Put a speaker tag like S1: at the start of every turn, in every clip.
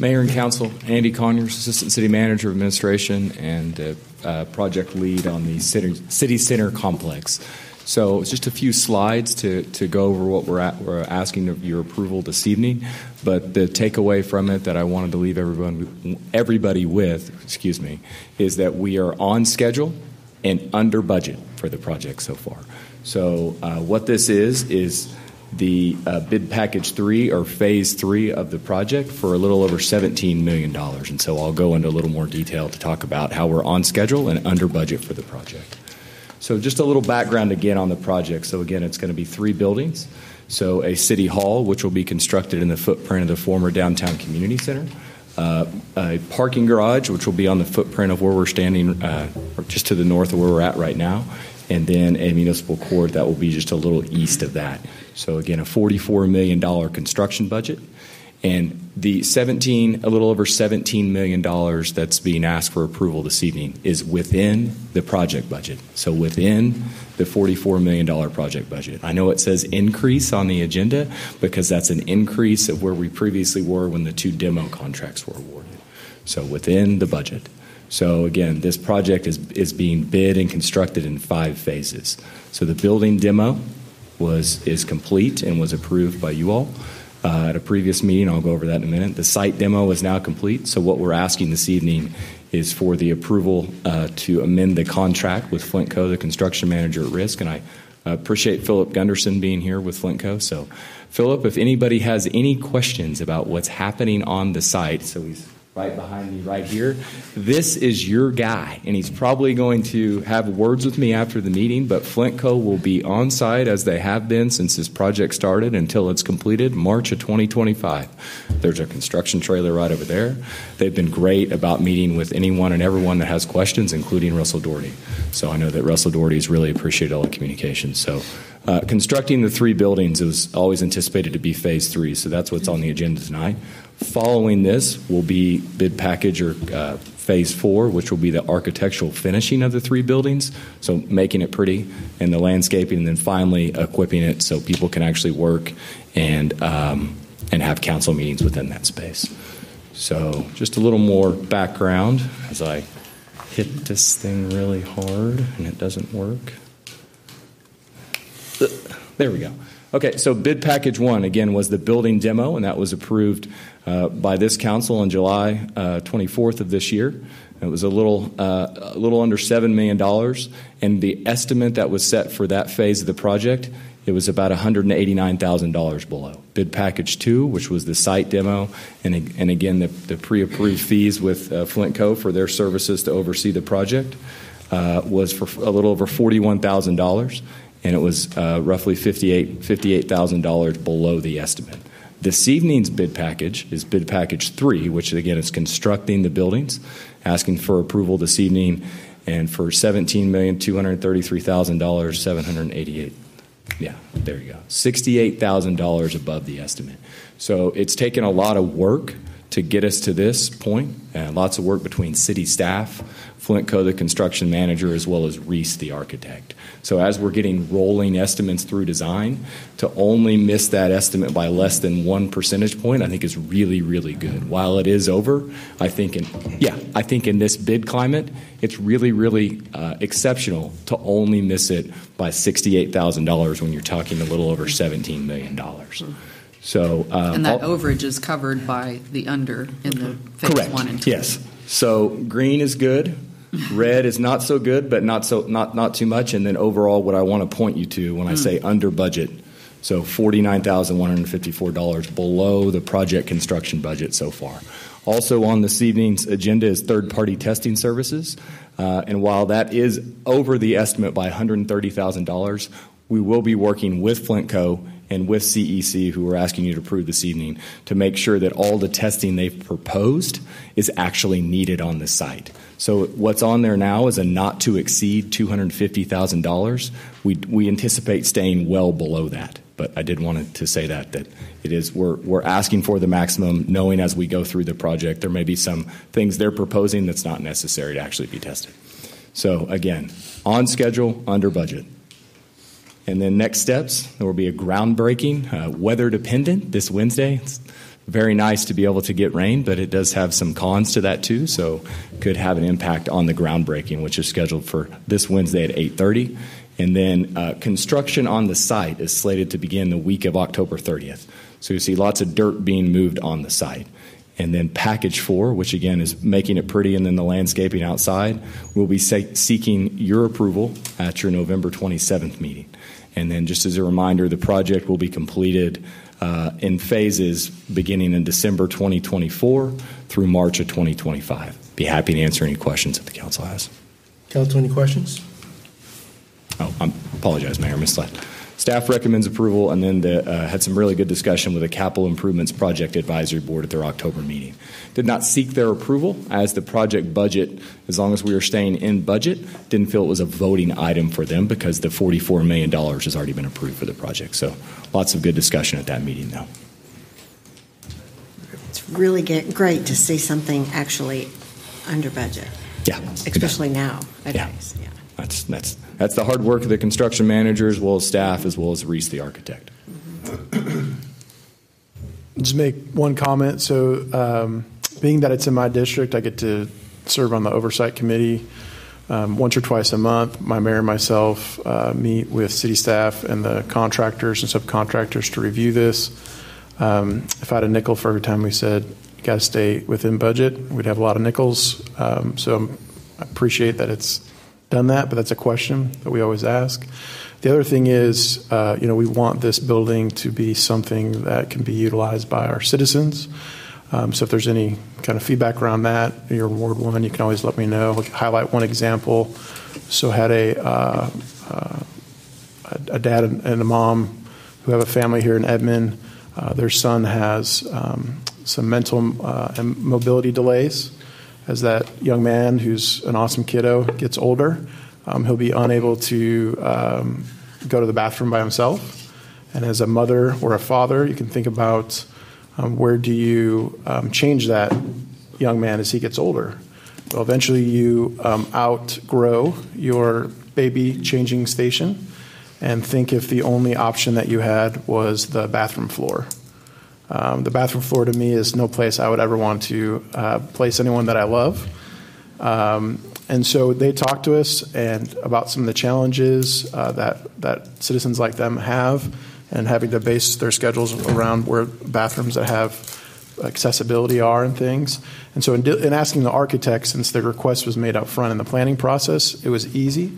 S1: Mayor and Council, Andy Conyers, Assistant City Manager of Administration and project lead on the City Center Complex. So it's just a few slides to go over what we're asking of your approval this evening. But the takeaway from it that I wanted to leave everybody with, is that we are on schedule and under budget for the project so far. So what this is the bid package 3 or phase 3 of the project for a little over $17 million. And so I'll go into a little more detail to talk about how we're on schedule and under budget for the project. So just a little background again on the project. So again, it's going to be 3 buildings. So a city hall, which will be constructed in the footprint of the former downtown community center. A parking garage, which will be on the footprint of where we're standing, just to the north of where we're at right now. And then a municipal court that will be just a little east of that. So again, a $44 million construction budget. And the a little over $17 million that's being asked for approval this evening is within the project budget. So within the $44 million project budget. I know it says increase on the agenda because that's an increase of where we previously were when the 2 demo contracts were awarded. So within the budget. So again, this project is being bid and constructed in 5 phases. So the building demo is complete and was approved by you all at a previous meeting. I'll go over that in a minute. The site demo is now complete. So what we're asking this evening is for the approval to amend the contract with Flintco, the construction manager at risk. And I appreciate Philip Gunderson being here with Flintco. So Philip, if anybody has any questions about what's happening on the site, so he's right behind me right here. This is your guy, and he's probably going to have words with me after the meeting, but Flintco will be on site as they have been since this project started until it's completed, March of 2025. There's a construction trailer right over there. They've been great about meeting with anyone and everyone that has questions, including Russell Doherty. So I know that Russell Doherty has really appreciated all the communication. So constructing the 3 buildings, it was always anticipated to be phase 3, so that's what's on the agenda tonight. Following this will be bid package or phase 4, which will be the architectural finishing of the 3 buildings, so making it pretty, and the landscaping, and then finally equipping it so people can actually work and have council meetings within that space. So just a little more background as I hit this thing really hard and it doesn't work. There we go. Okay, so bid package 1, again, was the building demo, and that was approved by this council on July 24th of this year. It was a little under $7 million, and the estimate that was set for that phase of the project, it was about $189,000 below. Bid package 2, which was the site demo, and again, the pre-approved fees with Flintco for their services to oversee the project, was for a little over $41,000. And it was roughly $58,000 below the estimate. This evening's bid package is bid package 3, which again is constructing the buildings, asking for approval this evening, and for $17,233,788. Yeah, there you go. $68,000 above the estimate. So it's taken a lot of work to get us to this point, and lots of work between city staff, Flintco, the construction manager, as well as Reese, the architect. So as we're getting rolling estimates through design, to only miss that estimate by less than 1 percentage point, I think is really, really good. While it is over, I think in this bid climate, it's really, really exceptional to only miss it by $68,000 when you're talking a little over $17 million. So,
S2: and that overage is covered by the under in the phase
S1: correct.
S2: 1 and 2.
S1: Yes. So green is good, red is not so good, but not too much. And then overall, what I want to point you to when I say under budget, so $49,154 below the project construction budget so far. Also on this evening's agenda is third-party testing services, and while that is over the estimate by $130,000, we will be working with Flintco and with CEC, who we're asking you to approve this evening, to make sure that all the testing they've proposed is actually needed on the site. So what's on there now is a not to exceed $250,000. We anticipate staying well below that, but I did want to say that it is we're asking for the maximum, knowing as we go through the project there may be some things they're proposing that's not necessary to actually be tested. So again, on schedule, under budget. And then next steps, there will be a groundbreaking, weather dependent, this Wednesday. It's very nice to be able to get rain, but it does have some cons to that too, so could have an impact on the groundbreaking, which is scheduled for this Wednesday at 8:30. And then construction on the site is slated to begin the week of October 30th. So you see lots of dirt being moved on the site. And then package 4, which again is making it pretty, and then the landscaping outside, will be seeking your approval at your November 27th meeting. And then just as a reminder, the project will be completed in phases beginning in December 2024 through March of 2025. Be happy to answer any questions that the council has.
S3: Council, any questions?
S1: Oh, I apologize, Mayor, misled. Staff recommends approval, and then had some really good discussion with the Capital Improvements Project Advisory Board at their October meeting. Did not seek their approval as the project budget, as long as we were staying in budget, didn't feel it was a voting item for them because the $44 million has already been approved for the project. So lots of good discussion at that meeting, though.
S4: It's really great to see something actually under budget.
S1: Yeah.
S4: Especially now.
S1: Yeah. That's the hard work of the construction manager as well as staff as well as Reese, the architect.
S5: Just make one comment. So being that it's in my district, I get to serve on the oversight committee once or twice a month. My mayor and myself meet with city staff and the contractors and subcontractors to review this. If I had a nickel for every time we said, you got to stay within budget, we'd have a lot of nickels. So I appreciate that it's done that, but that's a question that we always ask. The other thing is, we want this building to be something that can be utilized by our citizens. So if there's any kind of feedback around that, your Ward 1, you can always let me know. I'll highlight one example. So had a dad and a mom who have a family here in Edmond. Their son has some mental and mobility delays. As that young man, who's an awesome kiddo, gets older, he'll be unable to go to the bathroom by himself. And as a mother or a father, you can think about where do you change that young man as he gets older? Well, eventually you outgrow your baby changing station and think if the only option that you had was the bathroom floor. The bathroom floor to me is no place I would ever want to place anyone that I love. And so they talk to us and about some of the challenges that citizens like them have and having to base their schedules around where bathrooms that have accessibility are and things. And so in asking the architect, since the request was made up front in the planning process, it was easy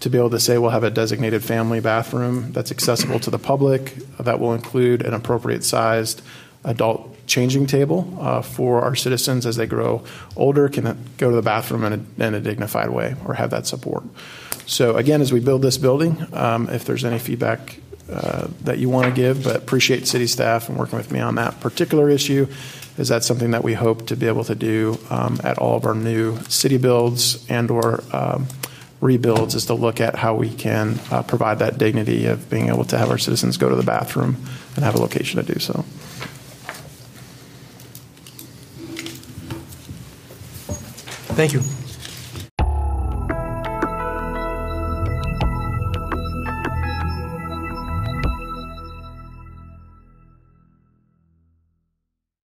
S5: to be able to say we'll have a designated family bathroom that's accessible to the public that will include an appropriate sized adult changing table for our citizens as they grow older, can go to the bathroom in a dignified way or have that support. So again, as we build this building, if there's any feedback that you want to give, but appreciate city staff and working with me on that particular issue, is that something that we hope to be able to do at all of our new city builds and or rebuilds, is to look at how we can provide that dignity of being able to have our citizens go to the bathroom and have a location to do so.
S3: Thank you.